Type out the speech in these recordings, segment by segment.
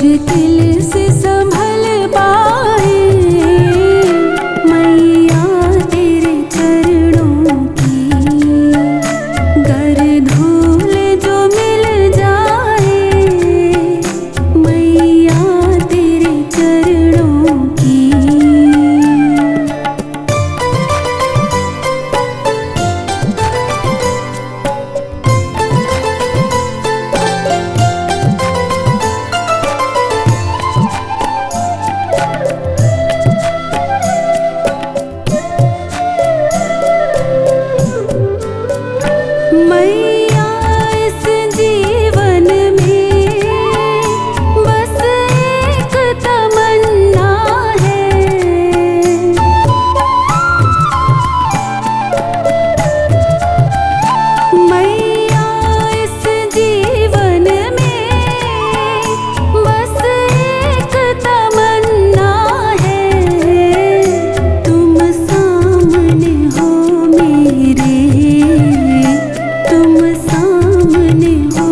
मुश्किल से संभल पाए मैया तेरे चरणों की। गर धूल जो मिल जाए मैया तेरे चरणों की। मैया इस जीवन में बस एक तमन्ना है। मैया इस जीवन में बस एक तमन्ना है। तुम सामने हो मेरे, तुम सामने हो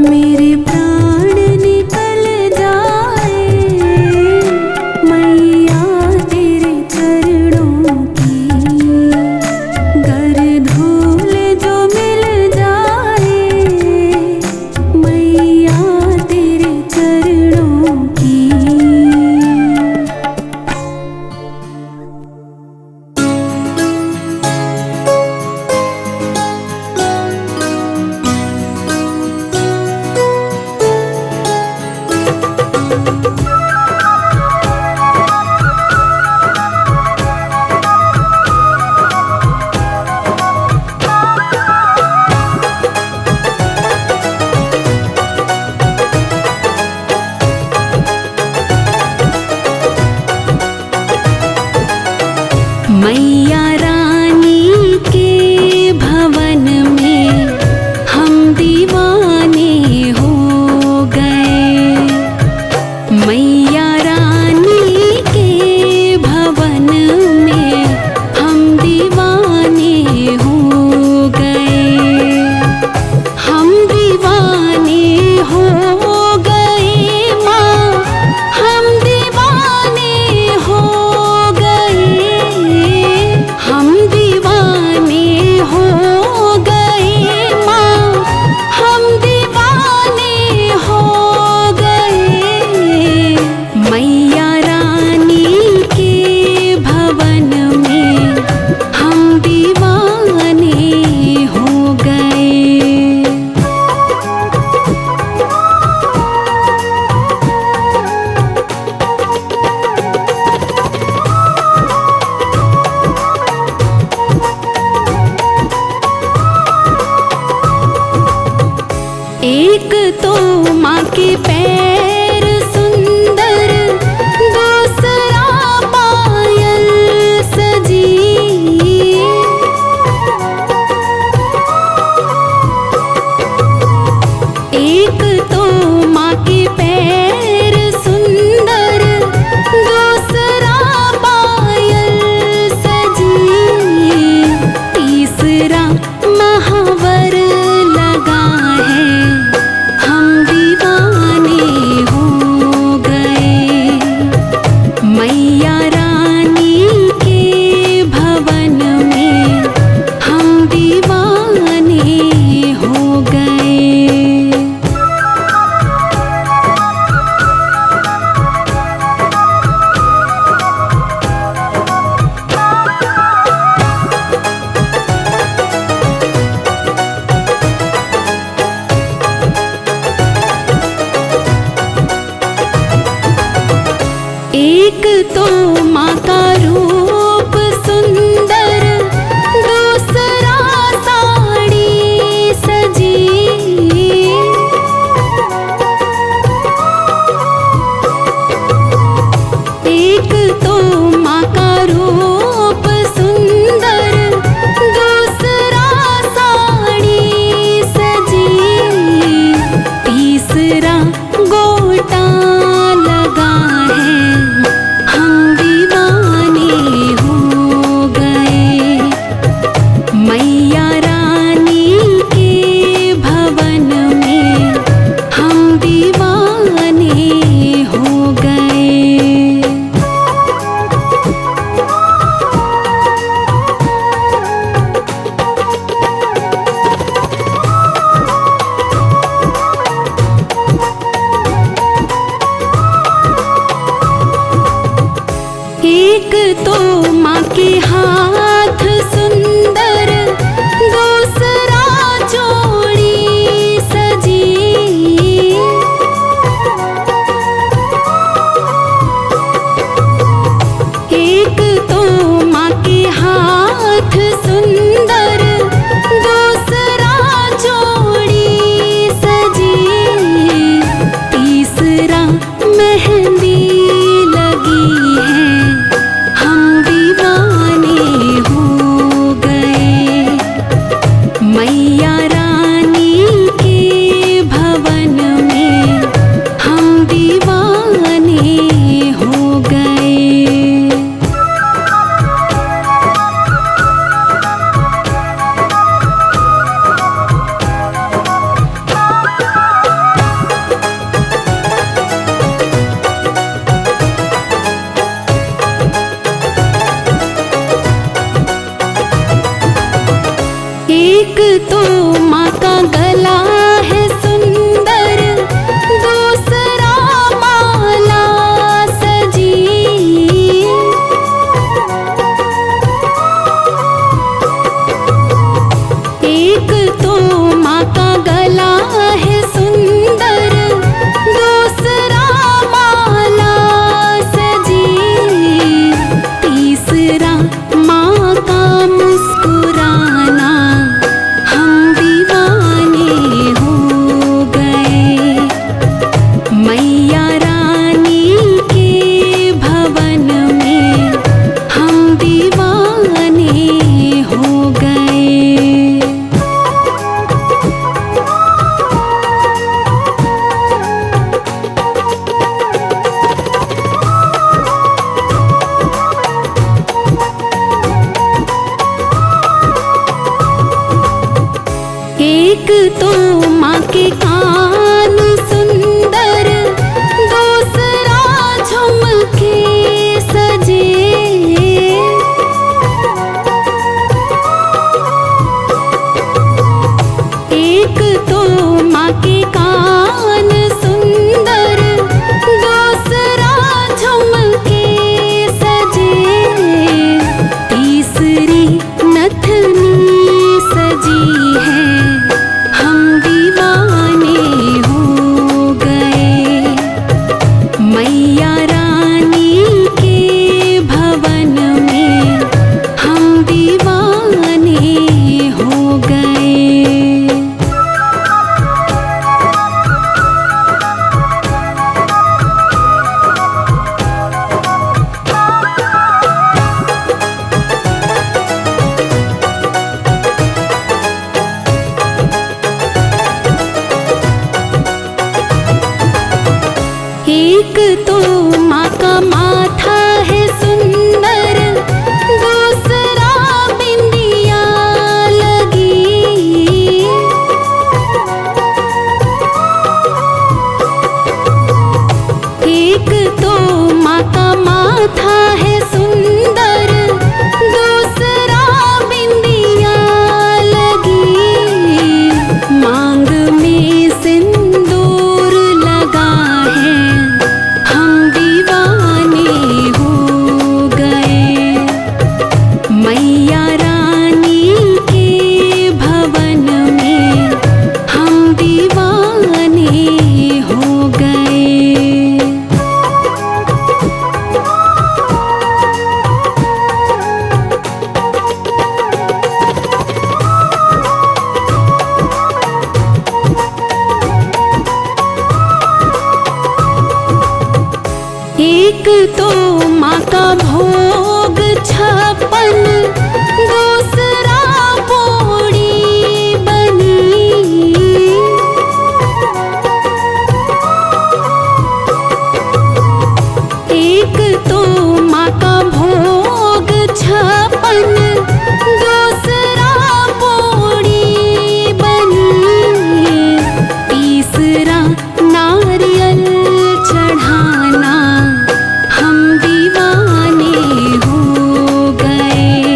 मेरे प्राण निकल जाए मैया तेरे चरणों की। गर धूल जो मिल जाए मैया तेरे चरणों की। मैया रानी के भवन में हम दीवाने हो गए। मैया रानी के भवन में हम दीवाने हो गए। हम दीवाने हो गए माँ, हम दीवाने हो गए। हम दीवाने हो गए माँ, हम दीवाने हो गए। मैया रानी के भवन में हम दीवाने हो गए। एक तो माँ के पैर सुंदर, दूसरा पायल सजी। एक तो माँ के पैर सुंदर, दूसरा पायल सजी। तीसरा महावर लगा है, हम दीवाने हो गए। मैया रानी के भवन में हम दीवाने हो गए। एक तो माँ का रूप सुंदर, दूसरा साड़ी सजी। एक तो माँ का रूप सुंदर, दूसरा साड़ी सजी। तीसरा गोटा लगा है, हम तो माँ के कान सुंदर, दूसरा झुमके सजे। एक तो माँ के कान सुंदर, दूसरा झुमके सजे। तीसरी नथनी सजी है, हम दीवाने हो गए। मैया रानी के भवन में हम दीवाने हो गए। एक तो माँ का माथा है सुंदर, दूसरा बिंदिया लगी। एक तो माँ का माथा है सुंदर, दूसरा बिंदिया लगी। मांग में सिंदूर लगा है, हम दीवाने हो गए। मैया रानी के भवन में हम दीवाने हो गए। एक तो माँ का भोग 56, दूसरा पोड़ी बनी। एक तो माँ का भोग 56, दूसरा पोड़ी बनी। तीसरा नारियल चढ़ाना, हम दीवाने हो गए।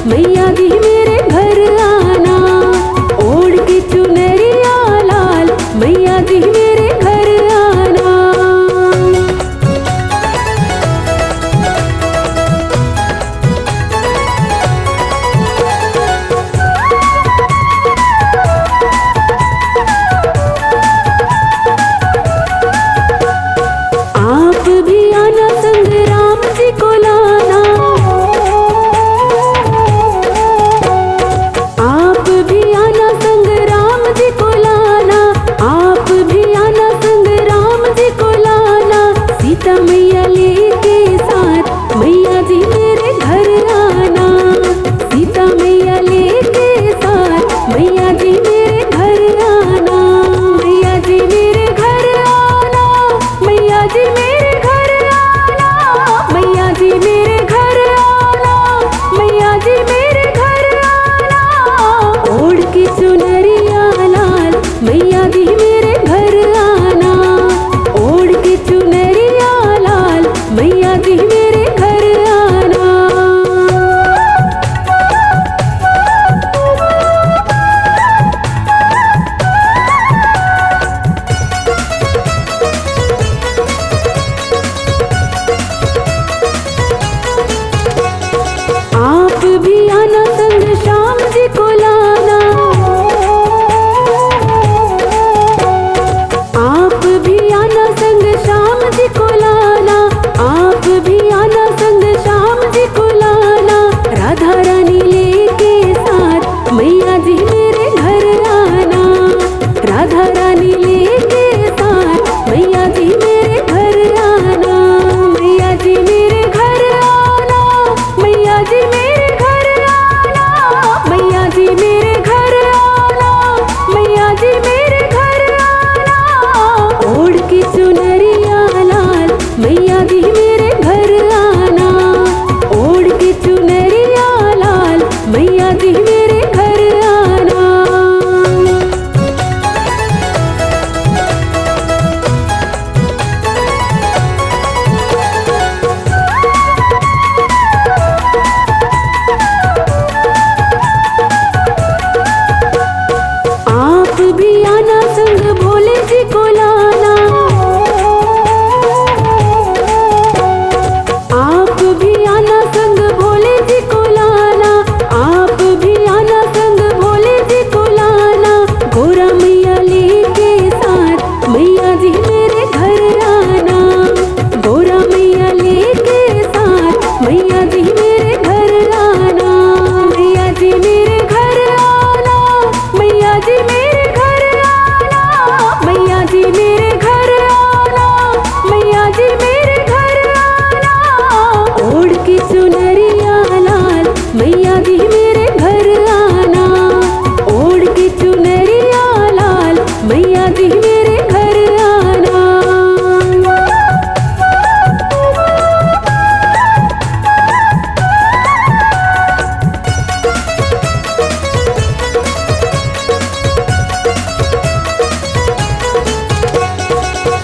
मैया जी मेरे घर आना। ओढ़ के चुनरिया लाल मैया जी मेरे घर आना। आप भी आना संग राम जी को लाना। आप भी आना संग राम जी को लाना। आप भी आना संग राम जी को लाना। सीता मैया लेके साथ मैया जी मेरे घर आना। सीता मैया लेके साथ मैया जी मेरे घर आना। मैया जी मेरे घर आना। मैया जी मेरे घर आना। मैया जी मेरे घर आना। मैया जी मेरे घर आना। ओढ़ के चुनरिया लाल मैया जी मेरे घर आना। ओढ़ के चुनरिया लाल मैया जी मेरे घर आना। आप भी आना संग श्याम जी को लाना। आप भी आना संग श्याम जी को लाना। आप भी आना संग श्याम जी को लाना। राधा रानी लेके साथ मैया जी मेरे घर आना। राधा रानी लेके साथ मैया जी मेरे घर आना। मैया जी मेरे घर आना। मैया जी मेरे घर आना। मैया जी मेरे घर आना। मैया जी मेरे घर आना। ओढ़ के चुनरिया लाल मैया जी मेरे घर आना। ओढ़ के चुनरिया लाल मैया जी मेरे घर आना। आप भी आना संग भोले जी को लाना। आप भी आना संग भोले जी को लाना। आप भी आना संग भोले जी को लाना। गोरा मैया लेके साथ मैया जी मेरे घर आना। गोरा मैया लेके साथ मैया जी मेरे घर आना। मैया जी मेरे घर आना। मैया जी मेरे घर आना। मैया जी मेरे घर आना। मैया जी मेरे घर आना। ओढ़ के चुनरिया लाल मैया जी मेरे घर आना। ओढ़ के चुनरिया लाल मैया जी मेरे घर आना।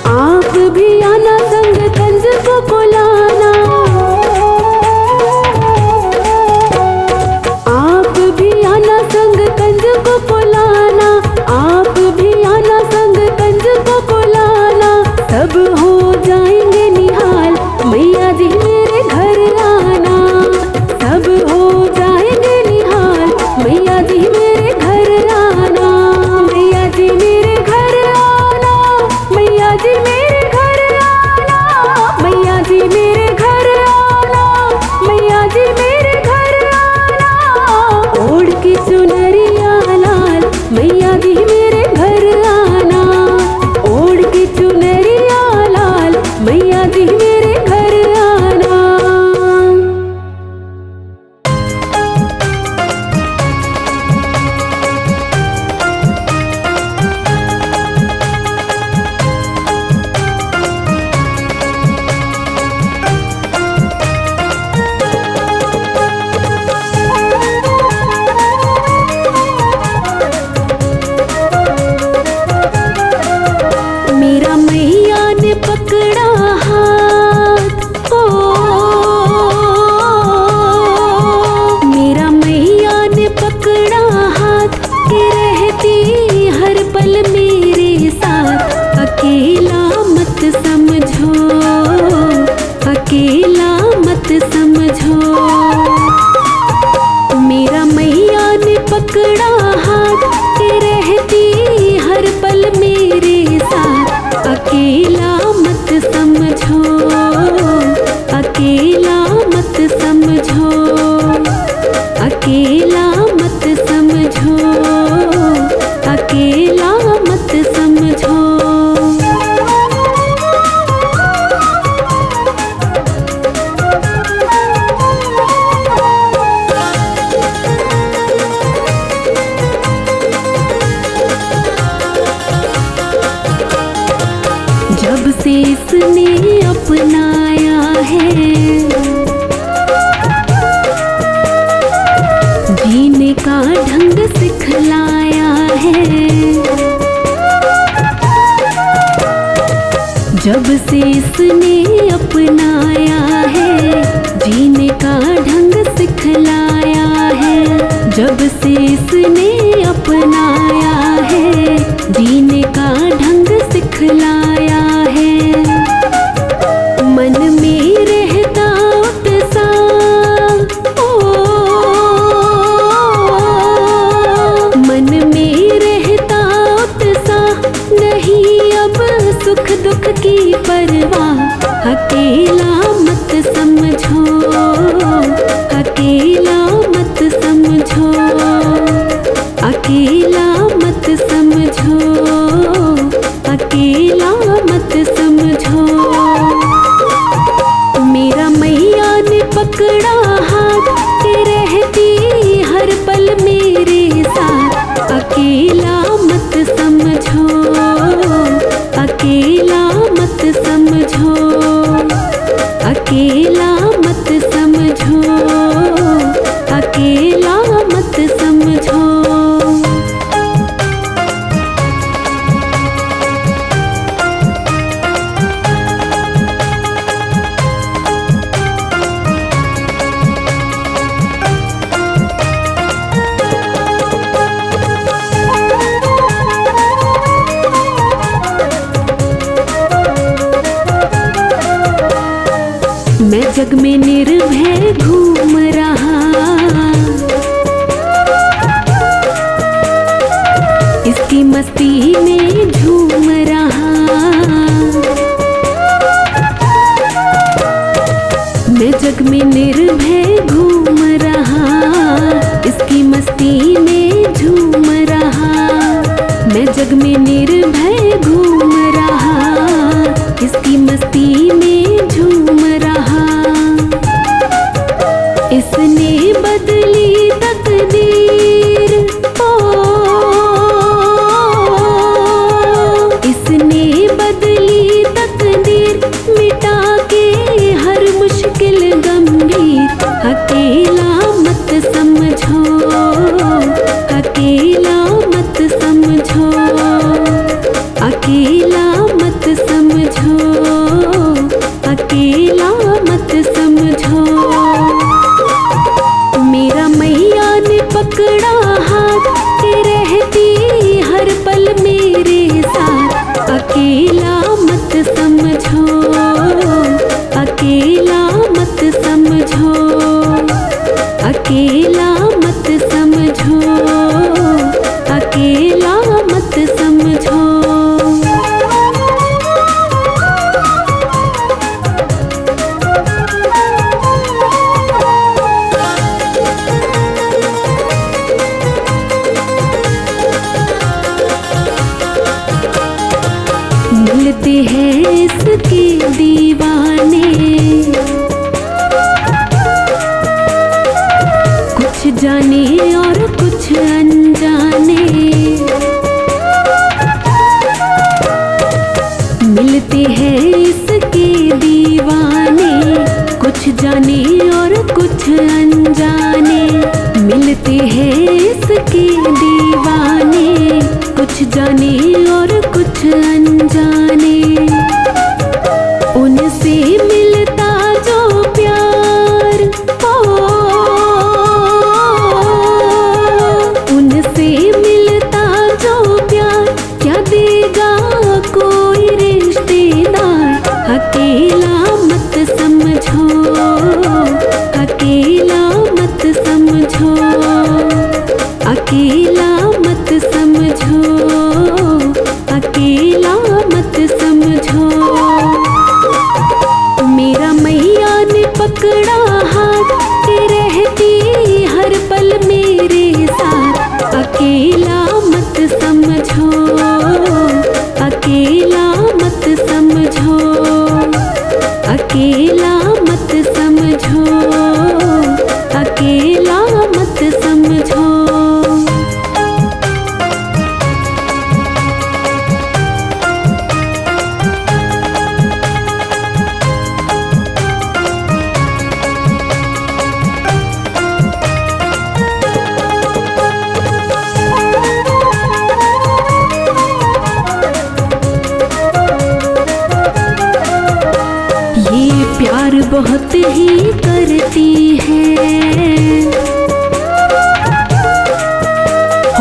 आप भी आना संग कंज को लाना। आप भी आना संग कंज को लाना। आप भी आना संग कंज को लाना। सब हो जाएंगे निहाल मैया जी मेरे घर आना। सब हो जाएंगे निहाल मैया जी मेरे घर आना। मैया जी मेरे घर आना। मैया जी मेरे घर आना। मैया जी मेरे घर आना। मैया जी मेरे घर आना। ओढ़ के चुनरिया लाल मैया जी मेरे घर आना। ओढ़ के चुनरिया लाल मैया जी मेरे घर आना। मेरा मैया ने पकड़ा हाथ। अकेला मत समझो, अकेला मत समझो, अकेला मत समझो, अकेला मत समझो। मेरा मैया ने पकड़ा हाथ के रहती हर पल मेरे साथ। अकेला मत समझो, अकेला मत समझो, अकेला मत समझो, अकेला मत समझो। मैं जग में निर्भय घूम रहा, इसकी मस्ती में झूम रहा। मैं जग में निर्भय घूम रहा, इसकी मस्ती में झूम रहा। मैं जग में निर्भय घूम रहा, इसकी मस्ती में झूम रहा। इसने बदली तकदीर, ओ इसने बदली तकदीर, मिटा के हर मुश्किल गंभीर। अकेला मत समझो, अकेला मत समझो, अकेला मत समझो, अकेला मत समझो। मेरा मैया ने पकड़ा हाथ के रहती हर पल मेरे साथ। अकेला मत समझो, अकेला मत समझो, अकेला मत समझो, अकेला मत समझो। मिलते हैं इसके दीवाने, कुछ जाने और कुछ अनजाने। मिलते हैं इसके दीवाने, कुछ जाने और कुछ अनजाने। मिलते हैं इसके दीवाने, कुछ जाने और कुछ अनजाने। उनसे मिलता जो प्यार, उनसे मिलता जो प्यार, क्या देगा कोई रिश्तेदार। अकेला मत समझो, अकेला मत समझो, अकेला मत समझो, अकेला मत समझो। मेरा मैया ने पकड़ा हाथ के रहती हर पल मेरे साथ। अकेला मत समझो, अकेला मत समझो, अकेला मत समझो, अकेला मत समझो। प्यार बहुत ही करती है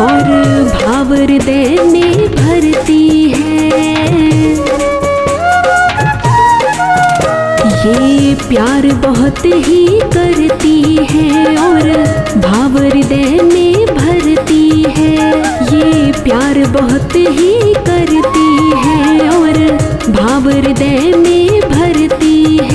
और भाव हृदय में भरती है। ये प्यार बहुत ही करती है और भाव हृदय में भरती है। ये प्यार बहुत ही करती है और भाव हृदय में भरती है।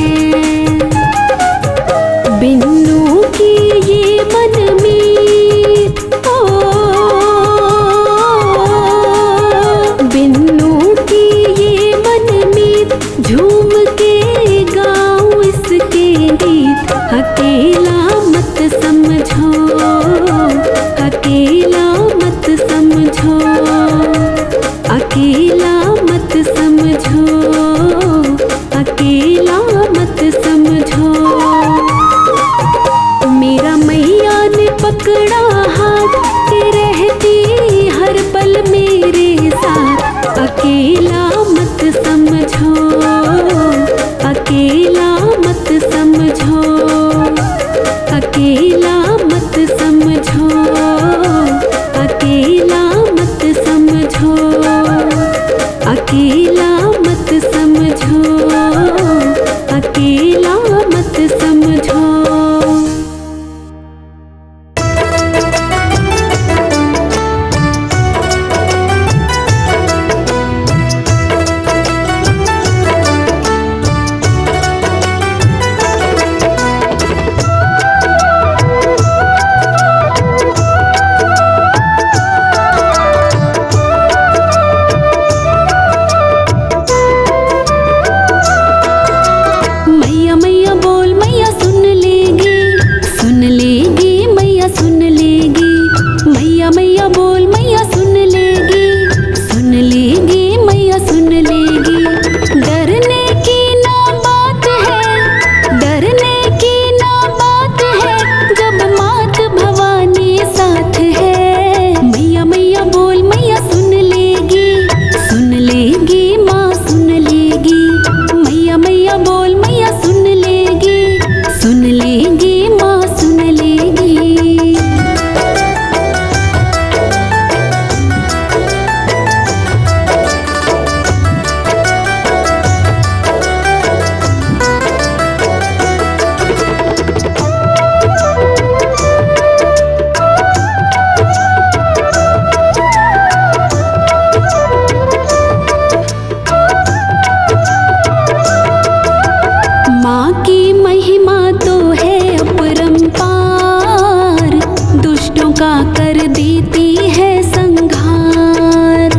की महिमा तो है अपरंपार, दुष्टों का कर देती है संहार।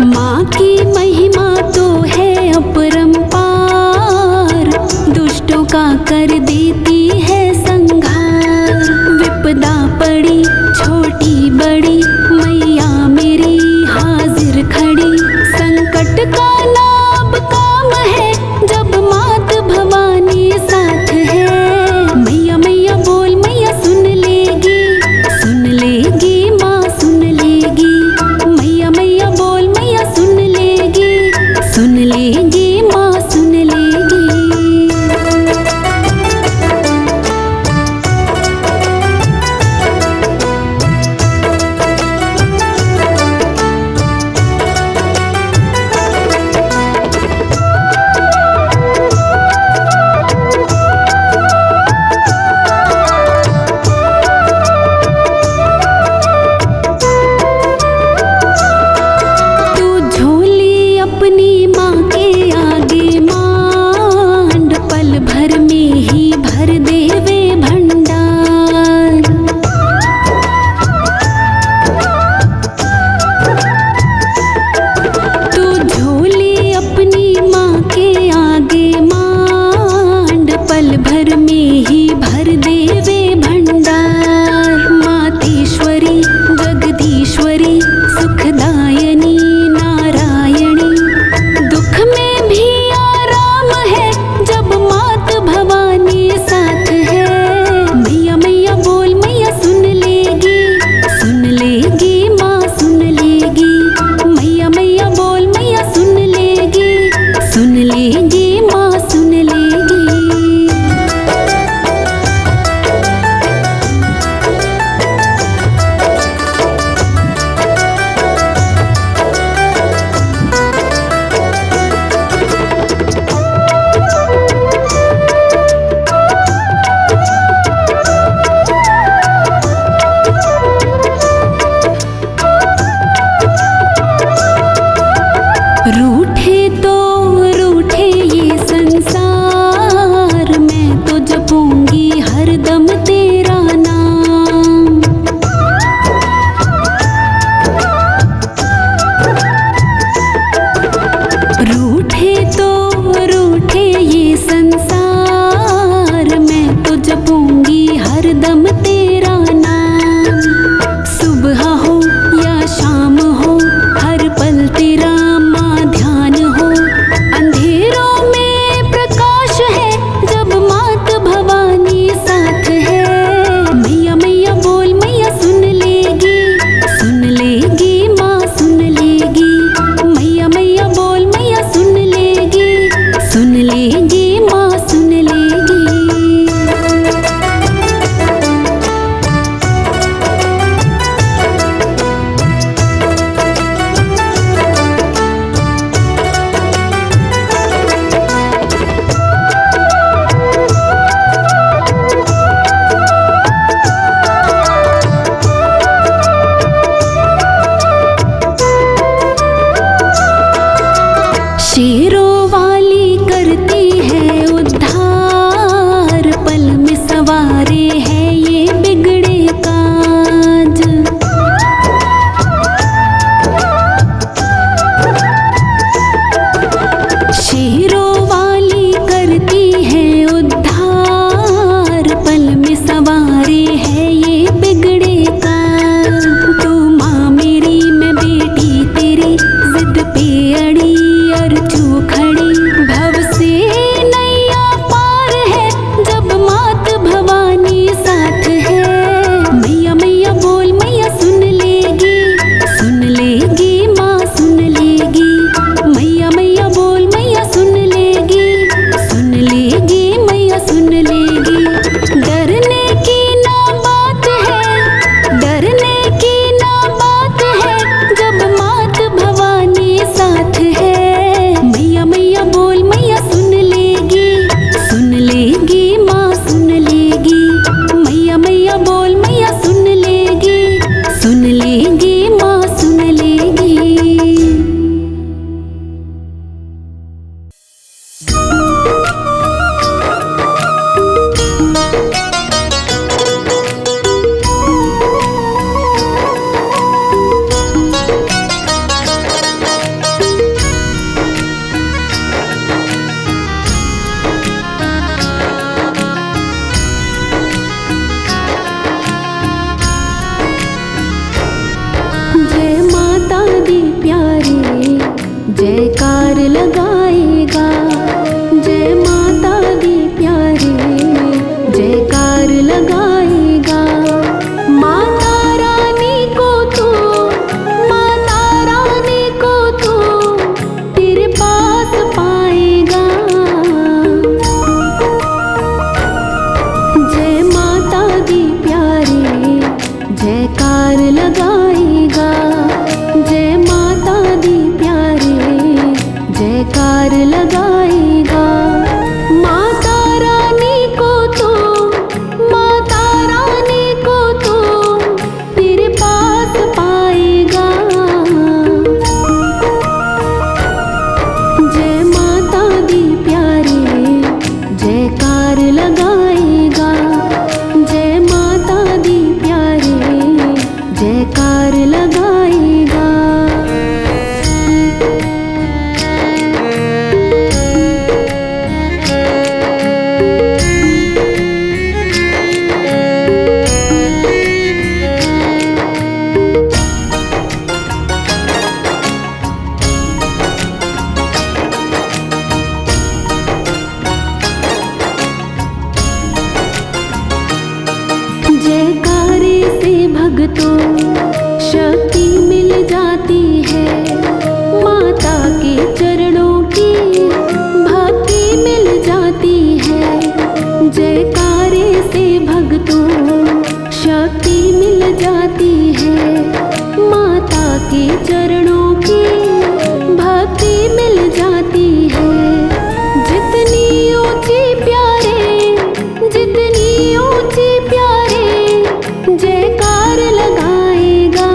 माँ की महिमा तो है अपरंपार, दुष्टों का कर देती है संहार। विपदा पड़ी छोटी बड़ी, मैया मेरी हाजिर खड़ी। संकट का लाभ काम है, जब मात भवानी साथ है। मैया मैया बोल, मैया सुन लेगी माँ सुन लेगी। मैया मैया बोल, मैया सुन लेगी माँ सुन लेगी। रूठे तो रूठे ये संसार, मैं तो जपूंगी हरदम तेरा नाम। रूठे तो रूठे ये संसार, मैं तो जपूंगी हरदम तेरा नाम। सुबह हो या शाम हो, हर पल तेरा ध्यान हो। अंधेरों में प्रकाश है, जब मात भवानी साथ है। मैया मैया बोल, मैया सुन लेगी माँ सुन लेगी। मैया मैया बोल, मैया सुन लेगी माँ सुन लेगी। शेरों वाली करती है उद्धार, पल में सवारे है ये बिगड़े काज। शेरों वाली करती है उद्धार, पल में सवारे है ये बिगड़े काज। तू माँ मेरी, मैं बेटी तेरी, जिद पे अड़ी और चू खड़ी। जयकार लगाएगा। जय माता दी प्यारे जयकार लगाएगा। माता रानी को तू, माता रानी को तू तेरे पास पाएगा। जय माता दी प्यारे जयकार लगाएगा। जय माता दी प्यारे जयकार लगाएगा। माता रानी को तू, माता रानी को तू तेरे पास पाएगा। जय माता दी प्यारे जयकार लगाएगा। जय माता दी प्यारे जयकार लगाएगा। जयकारे से भक्तों शक्ति मिल जाती है। माता के चरणों की भक्ति मिल जाती है। जयकारे से भक्तों शक्ति मिल जाती है। माता के चरणों की भक्ति मिल जाती है। जितनी ऊंची प्यारे, जितनी ऊंची प्यारे जयकार लगाएगा।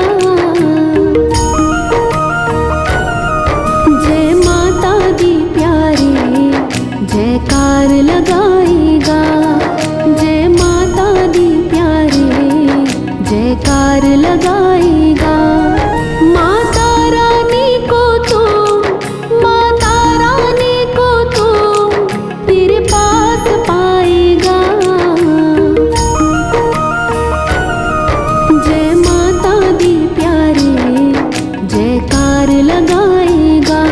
जय माता दी प्यारे जयकार लगाएगा। जय माता दी प्यारे जयकार लगाएगा। माता रानी को तू, माता रानी को तू तेरे पास पाएगा। जय माता दी प्यारे जयकार लगाएगा।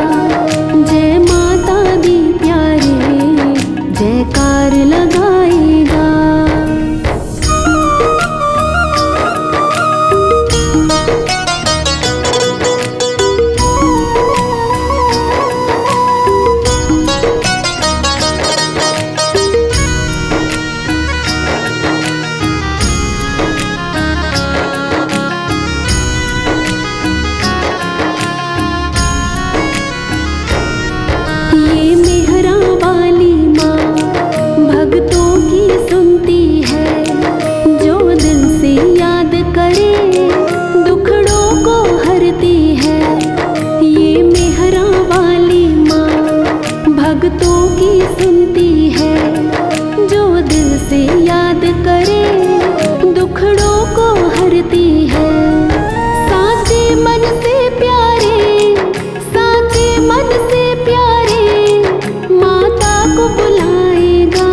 जय माता दी प्यारे जयकार लगाएगा। ये मेहरा वाली माँ भक्तों की सुनती है। जो दिल से याद करे दुखड़ों को हरती है। ये मेहरा वाली माँ भक्तों की सुनती है। जो दिल से याद करे दुखड़ों को हरती है। साचे मन से प्यारे, साचे मन से प्यारे माता को बुलाएगा।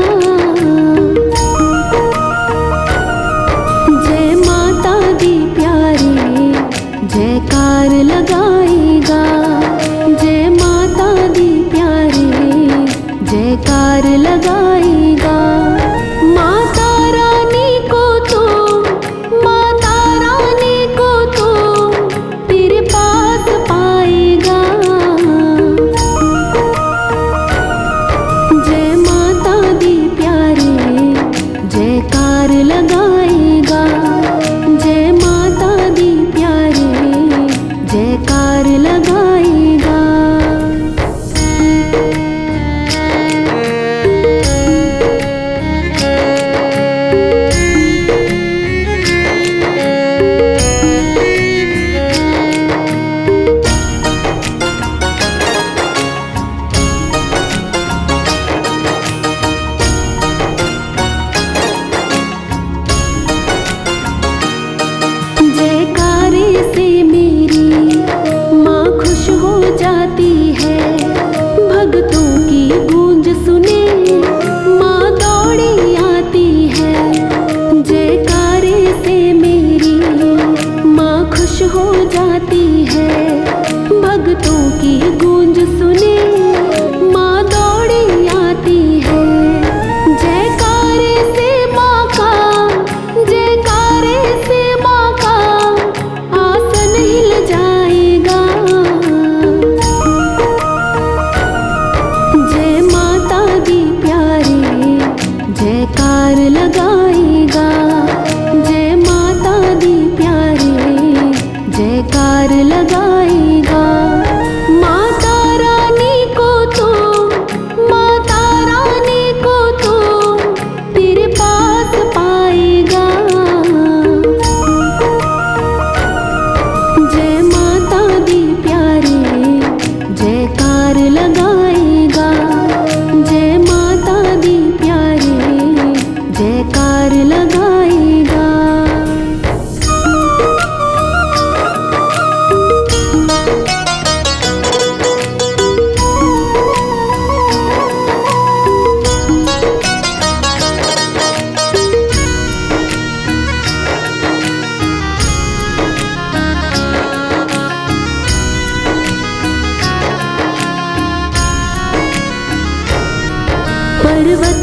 जय माता दी प्यारे जयकार लगाएगा। जय माता दी प्यारे जयकार लगाएगा। माता रानी को तू, माता रानी को तू तेरे पास पाएगा। जय माता दी प्यारे जयकार लगाएगा। जय माता दी प्यारे जयकार लगाएगा। जयकारे से मेरी माँ खुश हो जाती है। भक्तों की गूंज सुने माँ दौड़ी आती है। जयकारे से मेरी माँ खुश हो जाती है। भक्तों की गूंज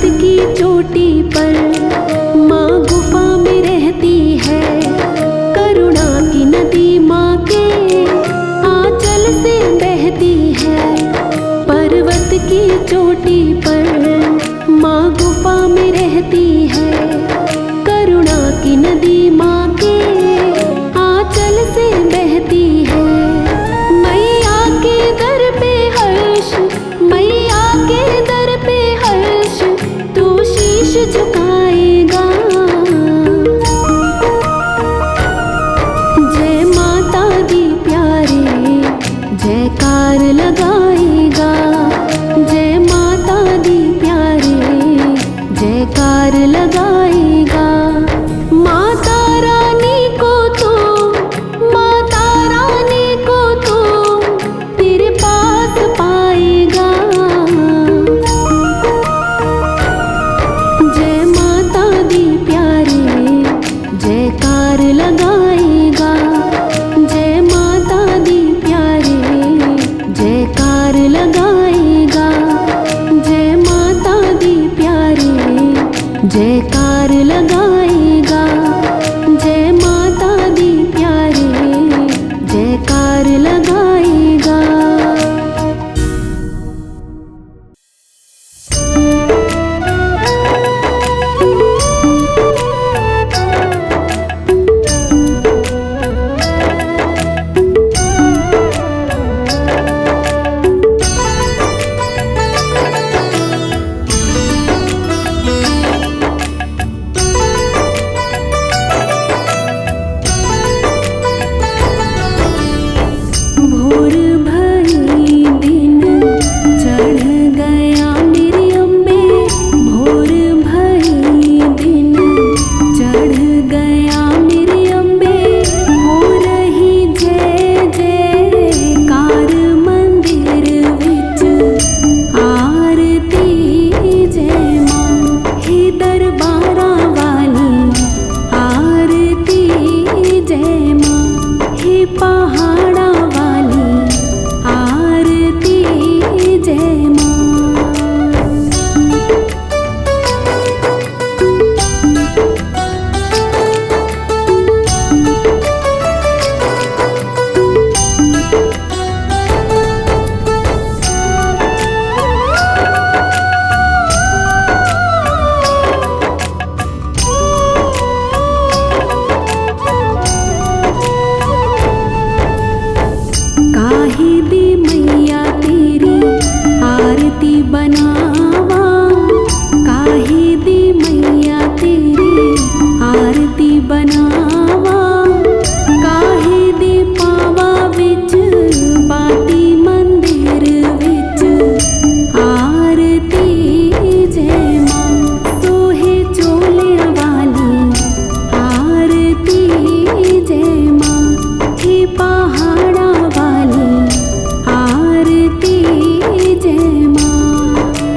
पर्वत की चोटी पर माँ गुफा में रहती है। करुणा की नदी माँ के आंचल से बहती है। पर्वत की चोटी पर माँ गुफा में रहती है। करुणा की नदी माँ के आंचल से बहती है। मैया के दर पे हर्ष, मैया के दर पे हर्ष, तू शीश झुकाएगा। जय माता दी प्यारे जयकार लगाएगा। जय माता दी प्यारे जयकार लगाएगा। माता रानी को तो, माता रानी को तो तेरे पास पाएगा। जय माता दी प्यारे जयकार लगाएगा। जय माता दी प्यारे जयकार लगाएगा। जय माता दी प्यारे जयकार लगाएगा। जय माता दी प्यारे जयकार लगाएगा। भोर भई दिन चढ़ गया मेरी अम्बे। भोर भई दिन चढ़ गया मेरी अम्बे। हो रही जय जयकार मंदिर विच आरती। जय माँ हे दरबारा वाली आरती। जय माँ हे पहाड़ा वाली आरती। जय माँ। काहे दी मैया तेरी आरती बनावा। काहे दी मैया तेरी आरती बनावा। काहे दी पावा विच बाती मंदिर विच आरती। जय माँ सोहे चोलिया वाली आरती। जय माँ हे पहाड़ा वाली आरती। जय माँ।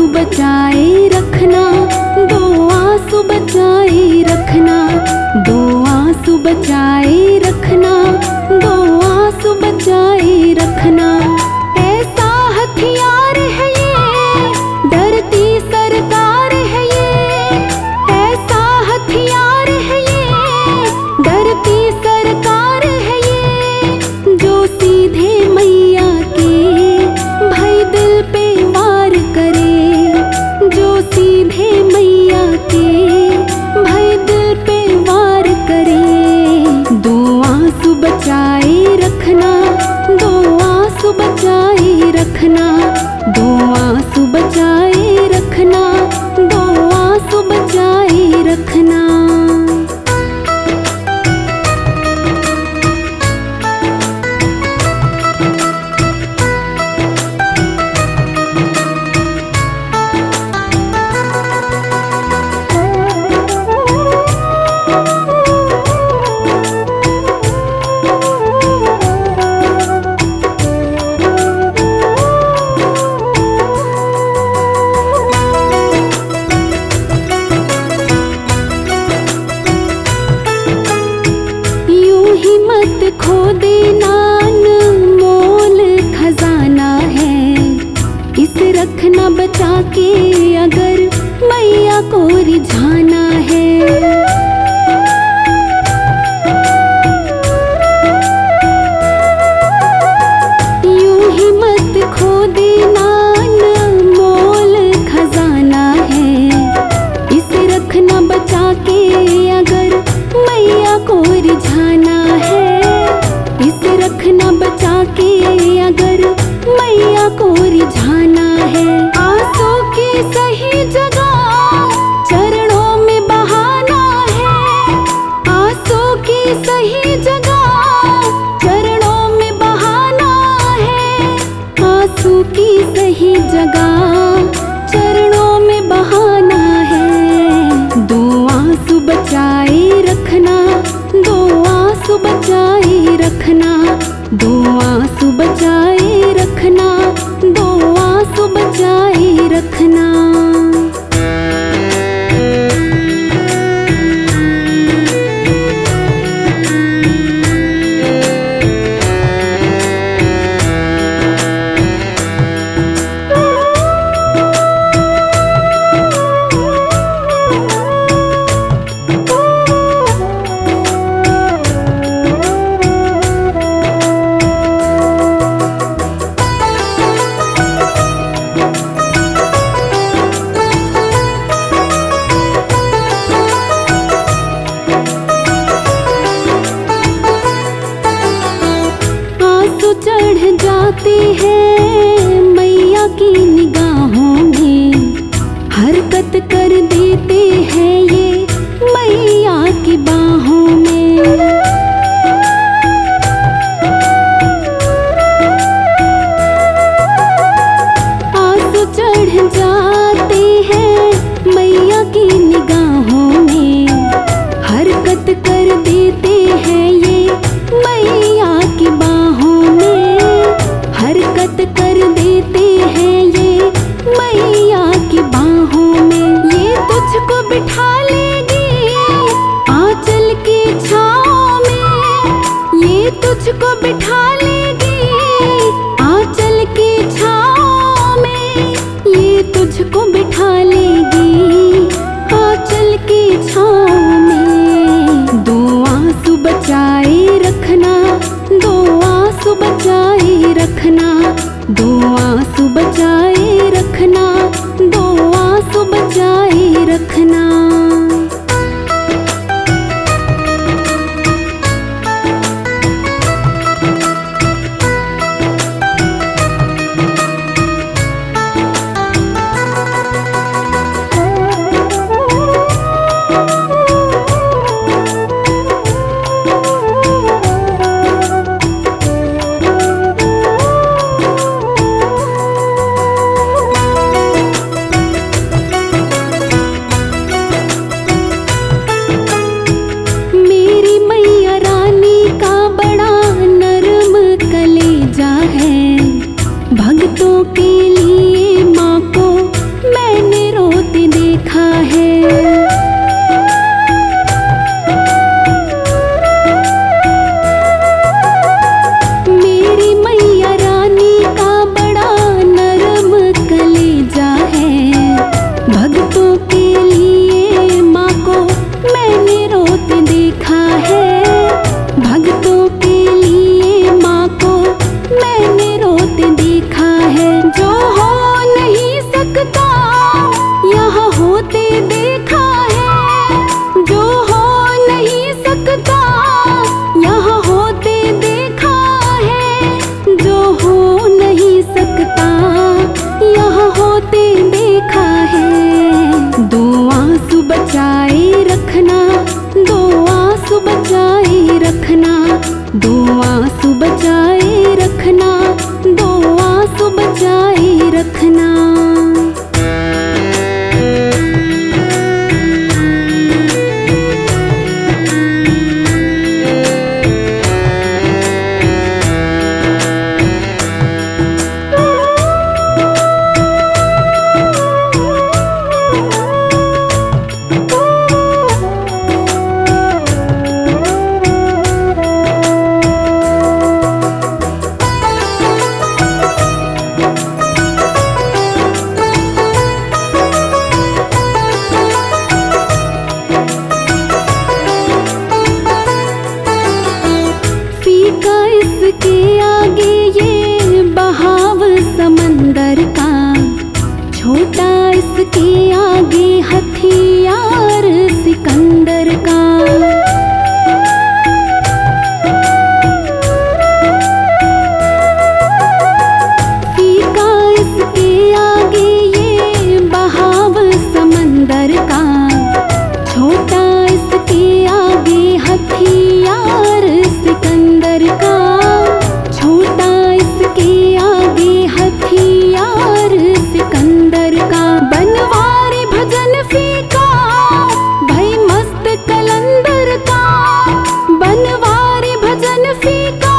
आंसू बचाए रखना, दो आंसू बचाए रखना, दो आंसू बचाए रखना, दो आंसू बचाए रखना। ऐसा हथियार है ये, डरती सरकार है ये, ऐसा हथियार है ये, डरती सरकार है ये, जो सीधे मैया के भाई दिल पे वार करे, जो सीधे मैया के भाई दिल पे वार करे। दो आंसू बचाए रखना, दो आंसू बचाए रखना, दो आंसू बचाए रखना, दो आंसू बचाए रखना। मत खो देना, अनमोल खजाना है, इसे रखना बचा के अगर मैया को रिझाना है। यूं ही मत खो देना, अनमोल खजाना है, इसे रखना बचा के अगर मैया को रिझाना है, इसे रखना बचा के अगर मैया को रिझाना है। आंसू की सही जगह चरणों में बहाना है, आंसू की सही जगह चरणों में बहाना है, आंसू की सही जगह चरणों में बहाना है। दो आंसू बचाए रखना, दो आंसू बचाए रखना, दो आंसू बचाए रखना, दो आंसू बचाए रखना। चढ़ जाते हैं मैया की निगाहों में, हरकत कर देते हैं ये मैया की बाहों में। आंसू चढ़ जाते हैं मैया की निगाहों में, हरकत कर देते हैं ये मैया की बाहों में, हरकत कर देते हैं ये मैया की बाहों में। ये तुझको बिठा लेगी आंचल की छाँव में, ये तुझको बिठा लेगी आंचल की छाँव में, ये तुझको बिठा लेगी आंचल की छाँव में। दो आंसू बचाए रखना, दो आंसू बचाए रखना, दो आंसू बचाए रखना, दो आंसू बचाए रखना। बचाए रखना, दो आंसू बचाए रखना। इसके आगे ये बहाव समंदर का, छोटा इसके आगे हथियार सिकंदर का। फीका इसके आगे ये बहाव समंदर का, छोटा इसके आगे हथियार सिकंदर का। छोटा इसके आगे हथियार सिकंदर का। बनवारी भजन फीका भाई मस्त कलंदर का। बनवारी भजन फीका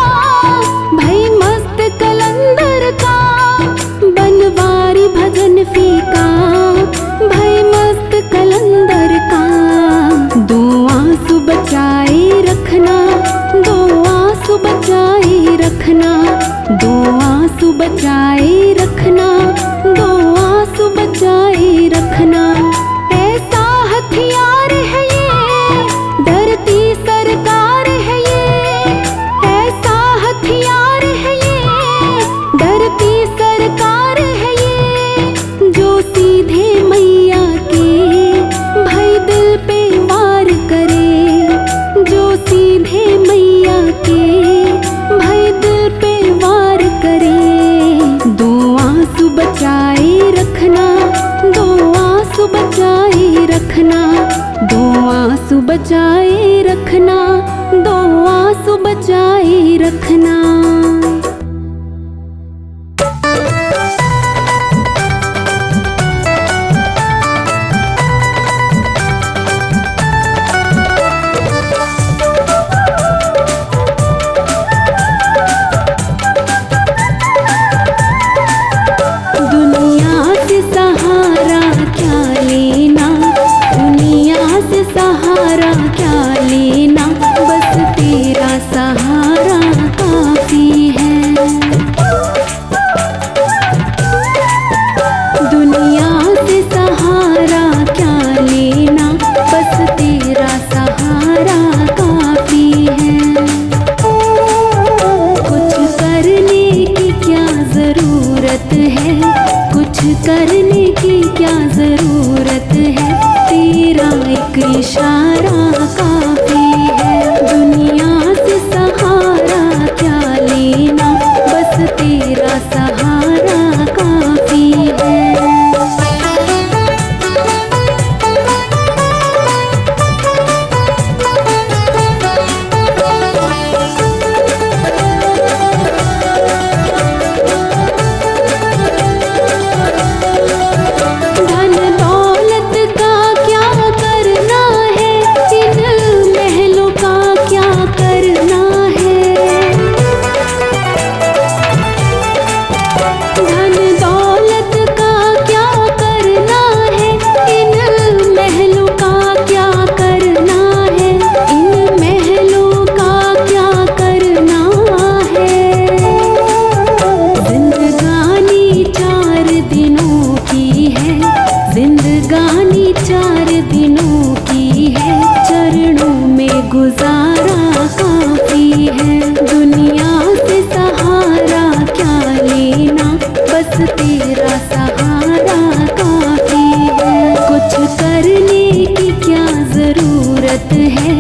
भाई मस्त कलंदर का। बनवारी भजन फीका भाई मस्त कलंदर का। दो आंसू बचाए रखना, दो आंसू बचाए रखना, दो आंसू बचाए रखना, दो आंसू बचाए रखना। ऐसा हथियार है ये, डरती सरकार है ये। ऐसा हथियार है ये, डरती सरकार है ये। जो सीधे मैया के भाई दिल पे वार करे, जो सीधे मैया के भाई दिल पे वार करे। दो आंसू बचाए रखना, दो आंसू बचाए रखना, दो आंसू बचाए रखना, दो आंसू बचाए रखना। सहारा क्या लेना, बस तेरा सहारा काफी है। दुनिया से सहारा क्या लेना, बस तेरा सहारा काफी है। कुछ करने की क्या जरूरत है, कुछ करने की क्या जरूरत है। तेरा एक इशारा काफी है। दुनिया से सहारा क्या लेना, बस तेरा सहारा काफी है। जिंदगानी 4 दिनों की है, चरणों में गुजारा काफी है। दुनिया से सहारा क्या लेना, बस तेरा सहारा काफी है। कुछ करने की क्या जरूरत है,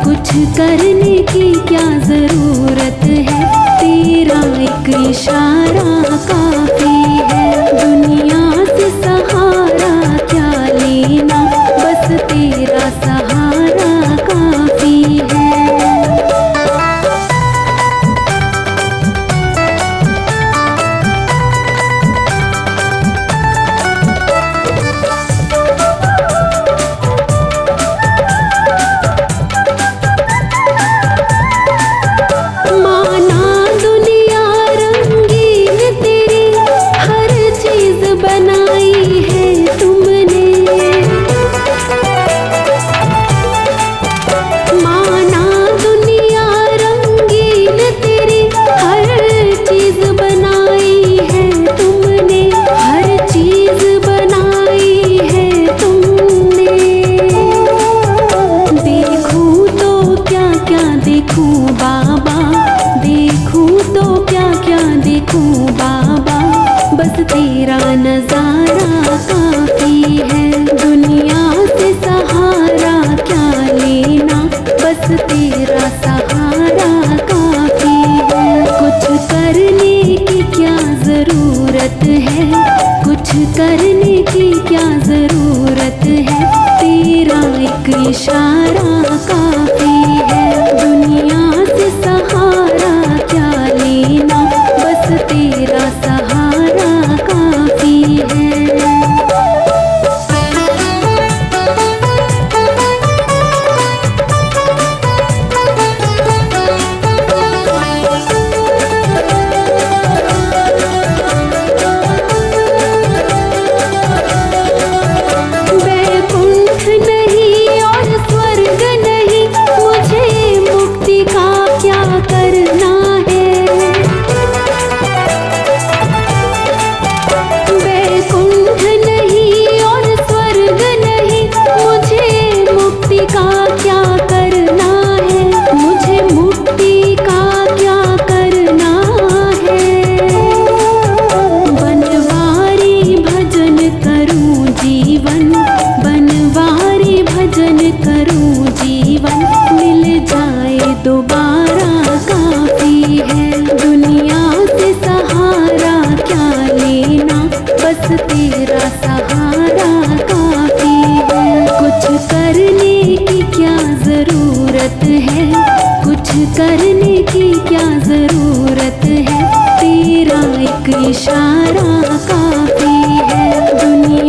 कुछ करने की क्या जरूरत है। तेरा एक इशारा काफी है। दुनिया से सहारा क्या लेना, बस तेरा सहारा काफी है। करने की क्या जरूरत है, तेरा एक इशारा काफी है। दुनिया से सहारा क्या लेना, बस तेरा सहारा काफी है। बनवारी भजन करूं जीवन, मिल जाए दोबारा काफी है। दुनिया से सहारा क्या लेना, बस तेरा सहारा काफी है। कुछ करने की क्या जरूरत है, कुछ करने की क्या जरूरत है, तेरा एक इशारा काफी है। दुनिया